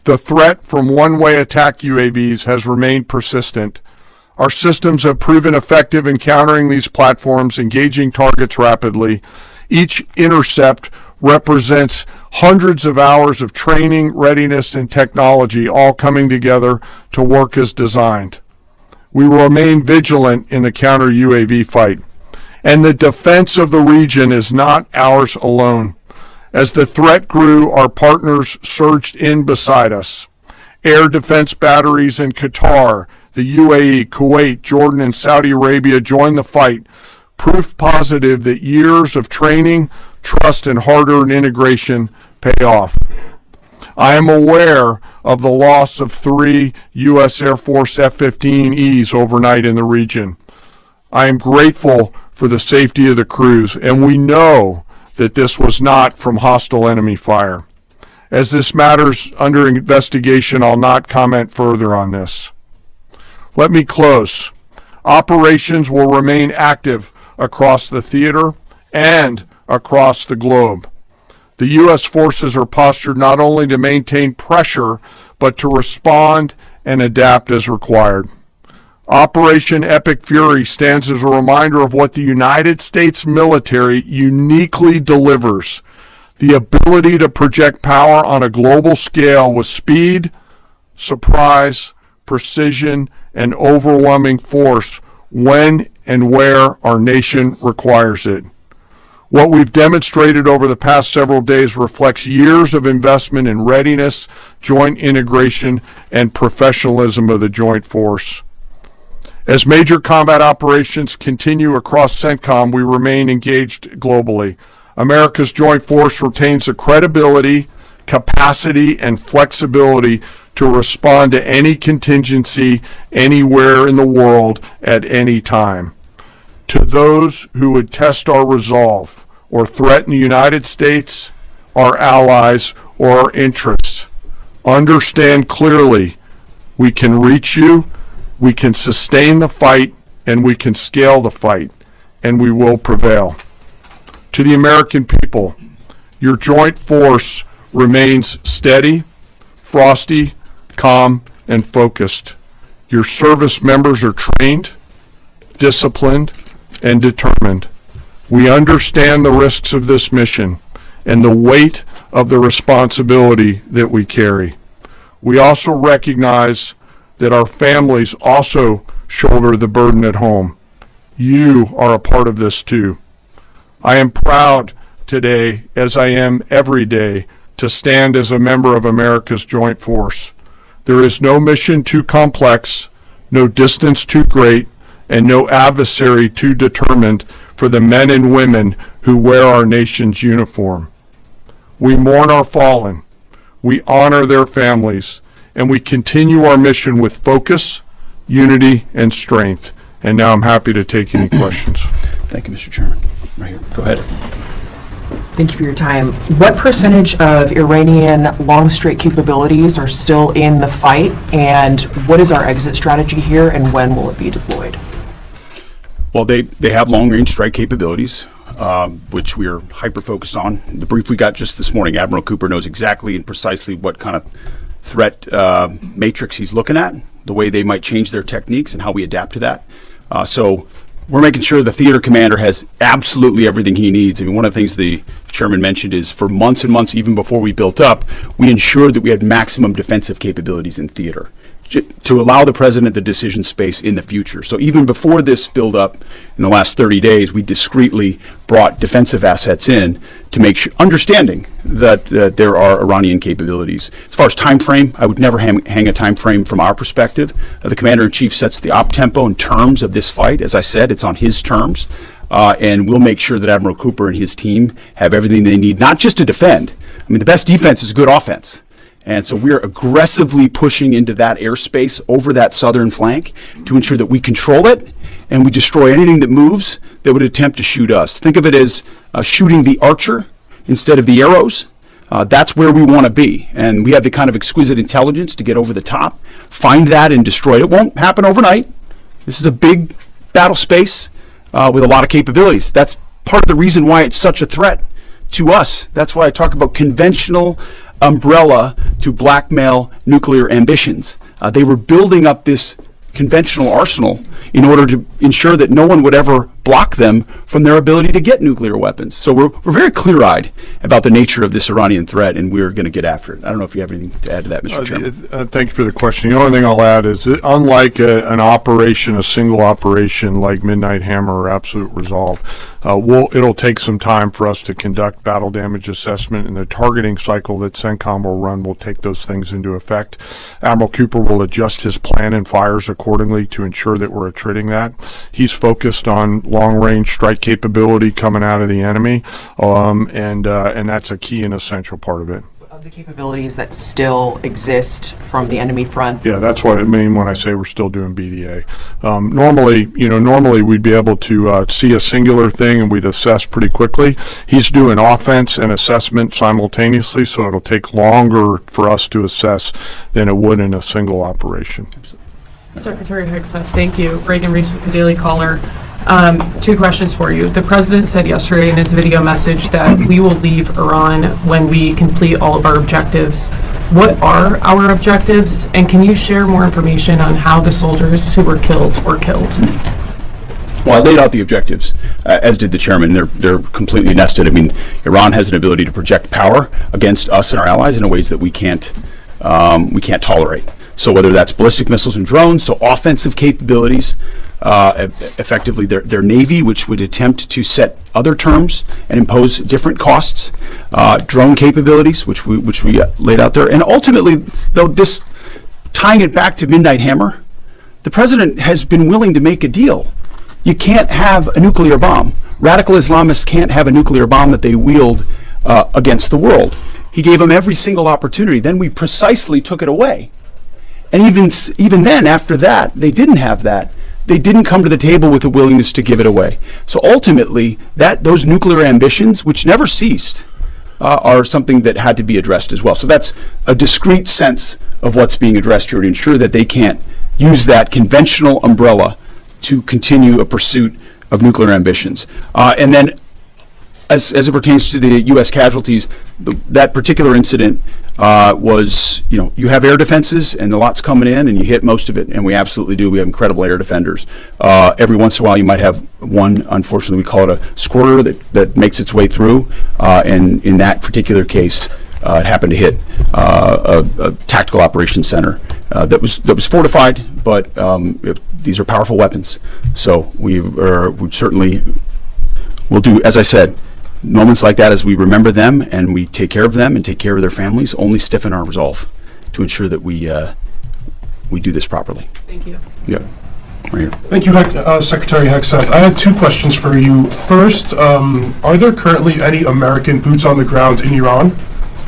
The threat from one-way attack UAVs has remained persistent. Our systems have proven effective in countering these platforms, engaging targets rapidly. Each intercept represents hundreds of hours of training, readiness, and technology all coming together to work as designed. We will remain vigilant in the counter UAV fight. And the defense of the region is not ours alone. As the threat grew, our partners surged in beside us. Air defense batteries in Qatar, the UAE, Kuwait, Jordan, and Saudi Arabia joined the fight, proof positive that years of training, trust, and hard-earned integration pay off. I am aware of the loss of 3 U.S. Air Force F-15Es overnight in the region. I am grateful for the safety of the crews, and we know that this was not from hostile enemy fire. As this matter's under investigation, I'll not comment further on this. Let me close. Operations will remain active across the theater and across the globe. The U.S. forces are postured not only to maintain pressure, but to respond and adapt as required. Operation Epic Fury stands as a reminder of what the United States military uniquely delivers: the ability to project power on a global scale with speed, surprise, precision, and overwhelming force when and where our nation requires it. What we've demonstrated over the past several days reflects years of investment in readiness, joint integration, and professionalism of the joint force. As major combat operations continue across CENTCOM, we remain engaged globally. America's joint force retains the credibility, capacity, and flexibility to respond to any contingency anywhere in the world at any time. To those who would test our resolve or threaten the United States, our allies, or our interests, understand clearly we can reach you, we can sustain the fight, and we can scale the fight, and we will prevail. To the American people, your joint force remains steady, frosty, calm, and focused. Your service members are trained, disciplined, and determined. We understand the risks of this mission and the weight of the responsibility that we carry. We also recognize that our families also shoulder the burden at home. You are a part of this too. I am proud today, as I am every day, to stand as a member of America's joint force. There is no mission too complex, no distance too great, and no adversary too determined for the men and women who wear our nation's uniform. We mourn our fallen, we honor their families, and we continue our mission with focus, unity, and strength. And now I'm happy to take any questions. Thank you, Mr. Chairman. Right here. Go ahead. Thank you for your time. What percentage of Iranian long-straight capabilities are still in the fight, and what is our exit strategy here, and when will it be deployed? Well, they have long-range strike capabilities, which we are hyper-focused on. The brief we got just this morning, Admiral Cooper knows exactly and precisely what kind of threat matrix he's looking at, the way they might change their techniques, and how we adapt to that. So we're making sure the theater commander has absolutely everything he needs. I mean, one of the things the chairman mentioned is for months and months, even before we built up, we ensured that we had maximum defensive capabilities in theater to allow the president the decision space in the future. So even before this build-up in the last 30 days, we discreetly brought defensive assets in to make sure, understanding that there are Iranian capabilities. As far as time frame, I would never hang a time frame from our perspective. The commander-in-chief sets the op tempo and terms of this fight. As I said, it's on his terms, and we'll make sure that Admiral Cooper and his team have everything they need, not just to defend. I mean, the best defense is good offense. And so we're aggressively pushing into that airspace over that southern flank to ensure that we control it and we destroy anything that moves that would attempt to shoot us. Think of it as shooting the archer instead of the arrows. That's where we want to be. And we have the kind of exquisite intelligence to get over the top, find that and destroy it. It won't happen overnight. This is a big battle space with a lot of capabilities. That's part of the reason why it's such a threat to us. That's why I talk about conventional umbrella to blackmail nuclear ambitions. They were building up this conventional arsenal in order to ensure that no one would ever block them from their ability to get nuclear weapons. So we're very clear-eyed about the nature of this Iranian threat, and we're going to get after it. I don't know if you have anything to add to that, Mr. Chairman. Thank you for the question. The only thing I'll add is that unlike an operation, a single operation like Midnight Hammer or Absolute Resolve, it'll take some time for us to conduct battle damage assessment, and the targeting cycle that CENTCOM will run will take those things into effect. Admiral Cooper will adjust his plan and fires accordingly to ensure that we're attriting that. He's focused on long-range strike capability coming out of the enemy, and that's a key and essential part of it. Of the capabilities that still exist from the enemy front? Yeah, that's what I mean when I say we're still doing BDA. Normally we'd be able to see a singular thing and we'd assess pretty quickly. He's doing offense and assessment simultaneously, so it'll take longer for us to assess than it would in a single operation. Secretary Hegseth, thank you. Reagan Reese with the Daily Caller. 2 questions for you. The president said yesterday in his video message that we will leave Iran when we complete all of our objectives. What are our objectives? And can you share more information on how the soldiers who were killed were killed? Well, I laid out the objectives, as did the chairman. They're completely nested. I mean, Iran has an ability to project power against us and our allies in ways that we can't tolerate. So whether that's ballistic missiles and drones, so offensive capabilities, effectively their navy, which would attempt to set other terms and impose different costs, drone capabilities, which we laid out there, and ultimately, though, this tying it back to Midnight Hammer, the president has been willing to make a deal. You can't have a nuclear bomb. Radical Islamists can't have a nuclear bomb that they wield against the world. He gave them every single opportunity. Then we precisely took it away. And even then, after that, they didn't have that. They didn't come to the table with a willingness to give it away. So ultimately, those nuclear ambitions, which never ceased, are something that had to be addressed as well. So that's a discrete sense of what's being addressed here to ensure that they can't use that conventional umbrella to continue a pursuit of nuclear ambitions. And then, as it pertains to the U.S. casualties, that particular incident was, you have air defenses and the lot's coming in and you hit most of it, and we absolutely do. We have incredible air defenders. Every once in a while you might have one, unfortunately we call it a squirter that makes its way through, and in that particular case it happened to hit a tactical operations center that was fortified, but these are powerful weapons. So we certainly will do, as I said, moments like that, as we remember them and we take care of them and take care of their families, only stiffen our resolve to ensure that we do this properly. Thank you. Yeah. Right here. Thank you, Secretary Hegseth. I had 2 questions for you. First, are there currently any American boots on the ground in Iran?